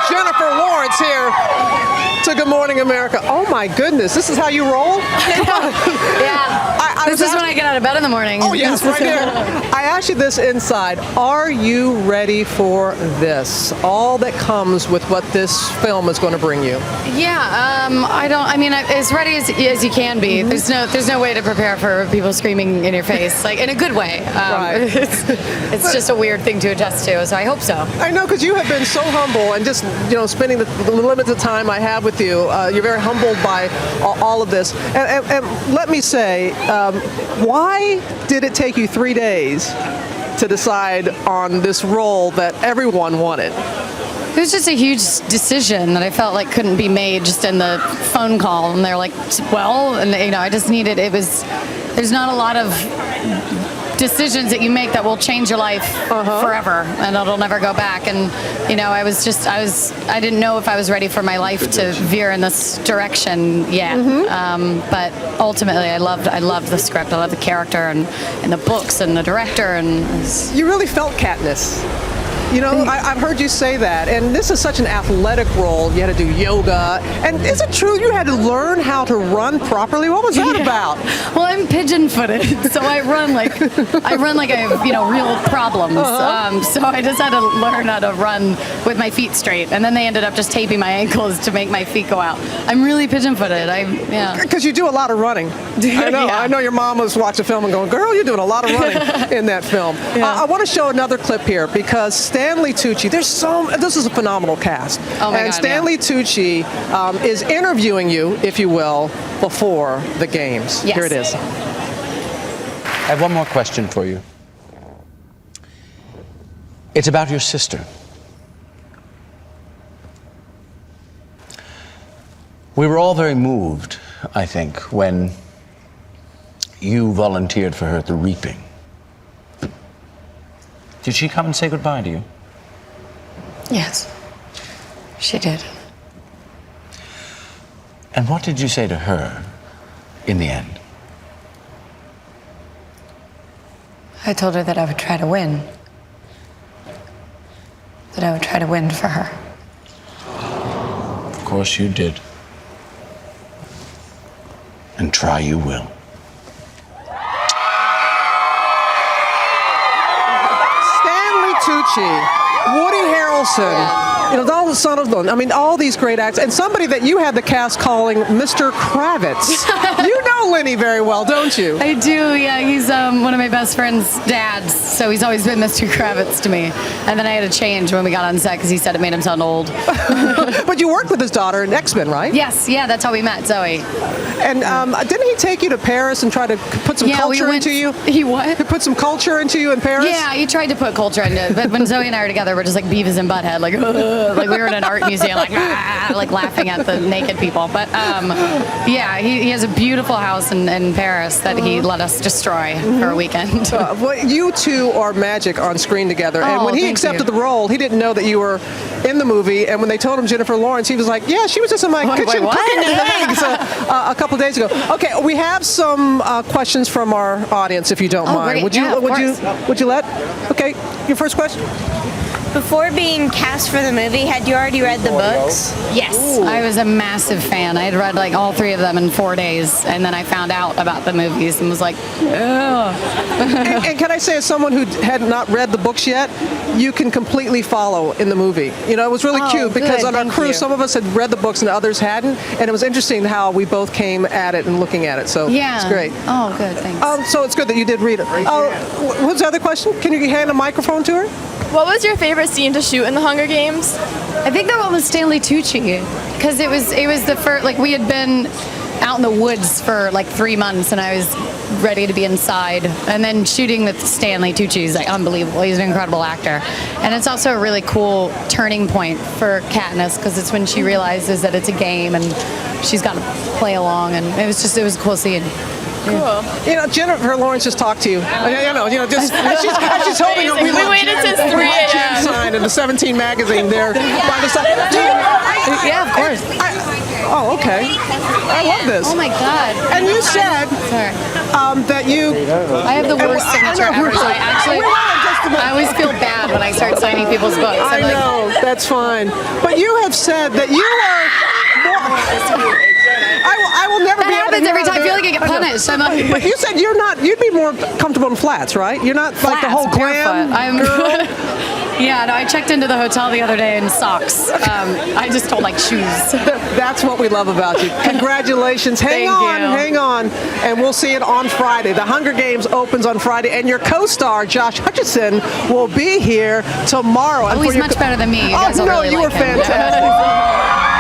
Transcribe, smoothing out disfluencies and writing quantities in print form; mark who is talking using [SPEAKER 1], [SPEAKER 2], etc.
[SPEAKER 1] Jennifer Lawrence here to Good Morning America. Oh my goodness, this is how you roll?
[SPEAKER 2] Yeah. This is when I get out of bed in the morning.
[SPEAKER 1] Oh yes, right here. I asked you this inside. Are you ready for this? All that comes with what this film is going to bring you.
[SPEAKER 2] Yeah, I mean, as ready as you can be. There's no way to prepare for people screaming in your face, like in a good way.
[SPEAKER 1] Right.
[SPEAKER 2] It's just a weird thing to adjust to, so I hope so.
[SPEAKER 1] I know, because you have been so humble, and just spending the limited time I have with you, you're very humbled by all of this. And let me say, why did it take you 3 days to decide on this role that everyone wanted?
[SPEAKER 2] It was just a huge decision that I felt like couldn't be made just in the phone call, and they're like, well, and I just needed. There's not a lot of decisions that you make that will change your life forever, and it'll never go back. And I didn't know if I was ready for my life to veer in this direction yet. But ultimately, I loved the script. I loved the character and the books and the director. And
[SPEAKER 1] you really felt Katniss. I've heard you say that, and this is such an athletic role. You had to do yoga, and is it true you had to learn how to run properly? What was that about?
[SPEAKER 2] Well, I'm pigeon-footed, so I run like I have real problems. So I just had to learn how to run with my feet straight, and then they ended up just taping my ankles to make my feet go out. I'm really pigeon-footed.
[SPEAKER 1] Because you do a lot of running. I know.
[SPEAKER 2] Yeah.
[SPEAKER 1] I know your mom was watching the film and going, "Girl, you're doing a lot of running in that film."
[SPEAKER 2] Yeah.
[SPEAKER 1] I want to show another clip here because Stanley Tucci, this is a phenomenal cast.
[SPEAKER 2] Oh my
[SPEAKER 1] and
[SPEAKER 2] God,
[SPEAKER 1] Stanley Tucci is interviewing you, if you will, before the games.
[SPEAKER 2] Yes.
[SPEAKER 1] Here it is.
[SPEAKER 3] I have one more question for you. It's about your sister. We were all very moved, I think, when you volunteered for her at the reaping. Did she come and say goodbye to you?
[SPEAKER 2] Yes, she did.
[SPEAKER 3] And what did you say to her in the end?
[SPEAKER 2] I told her that I would try to win. That I would try to win for her.
[SPEAKER 3] Of course you did. And try you will.
[SPEAKER 1] Stanley Tucci. Woody Harrelson, Donald Sutherland, all these great actors, and somebody that you had the cast calling Mr. Kravitz. You know Lenny very well, don't you?
[SPEAKER 2] I do, yeah. He's one of my best friend's dads, so he's always been Mr. Kravitz to me. And then I had to change when we got on set because he said it made him sound old.
[SPEAKER 1] But you worked with his daughter in X-Men, right?
[SPEAKER 2] Yes, yeah, that's how we met, Zoe.
[SPEAKER 1] And didn't he take you to Paris and try to put some culture into you?
[SPEAKER 2] He what?
[SPEAKER 1] He put some culture into you in Paris?
[SPEAKER 2] Yeah, he tried to put culture into it, but when Zoe and I were together, we're just like Beavis and Butthead, like we were in an art museum, like laughing at the naked people. But yeah, he has a beautiful house in Paris that he let us destroy for a weekend.
[SPEAKER 1] Well, you two are magic on screen together. And when he accepted the role, he didn't know that you were in the movie. And when they told him Jennifer Lawrence, he was like, "Yeah, she was just in my kitchen cooking eggs a couple of days ago." Okay, we have some questions from our audience, if you don't mind.
[SPEAKER 2] Great.
[SPEAKER 1] Would you let? Okay, your first question.
[SPEAKER 4] Before being cast for the movie, had you already read the books?
[SPEAKER 2] Yes. Ooh. I was a massive fan. I had read like all 3 of them in 4 days, and then I found out about the movies and was like, oh.
[SPEAKER 1] and can I say, as someone who had not read the books yet, you can completely follow in the movie. It was really cute because on our crew, some of us had read the books and others hadn't, and it was interesting how we both came at it and looking at it. So it's great.
[SPEAKER 2] Oh, good. Thanks.
[SPEAKER 1] So it's good that you did read it. What's the other question? Can you hand a microphone to her?
[SPEAKER 5] What was your favorite scene to shoot in the Hunger Games?
[SPEAKER 2] I think that one was Stanley Tucci, because it was the first, like, we had been out in the woods for like 3 months and I was ready to be inside, and then shooting with Stanley Tucci is like unbelievable. He's an incredible actor, and it's also a really cool turning point for Katniss because it's when she realizes that it's a game and she's got to play along, and it was a cool scene.
[SPEAKER 5] Cool.
[SPEAKER 1] Jennifer Lawrence just talked to you. Just as she's holding a
[SPEAKER 5] We waited since 3 a.m.
[SPEAKER 1] sign in the 17 magazine there by the side.
[SPEAKER 2] Yeah, of course.
[SPEAKER 1] Okay. I love this.
[SPEAKER 2] Oh my God.
[SPEAKER 1] And you said that you.
[SPEAKER 2] I have the worst signature ever. So I always feel bad mad when I start signing people's books.
[SPEAKER 1] I
[SPEAKER 2] I'm like,
[SPEAKER 1] know, that's fine. But you have said that you are more... I will never
[SPEAKER 2] that
[SPEAKER 1] be able to
[SPEAKER 2] happens
[SPEAKER 1] hear
[SPEAKER 2] every
[SPEAKER 1] out of
[SPEAKER 2] time. I feel like I
[SPEAKER 1] there.
[SPEAKER 2] get
[SPEAKER 1] know.
[SPEAKER 2] punished. I'm like,
[SPEAKER 1] But you said you'd be more comfortable in flats, right? You're not like the
[SPEAKER 2] flats,
[SPEAKER 1] whole glam
[SPEAKER 2] barefoot.
[SPEAKER 1] girl.
[SPEAKER 2] Yeah, no, I checked into the hotel the other day in socks. I just don't like shoes.
[SPEAKER 1] That's what we love about you. Congratulations. Hang
[SPEAKER 2] Thank you.
[SPEAKER 1] on. And we'll see it on Friday. The Hunger Games opens on Friday, and your co-star, Josh Hutcherson, will be here tomorrow.
[SPEAKER 2] Oh, he's much better than me. You guys will
[SPEAKER 1] no,
[SPEAKER 2] really
[SPEAKER 1] you
[SPEAKER 2] like
[SPEAKER 1] were
[SPEAKER 2] him.
[SPEAKER 1] fantastic.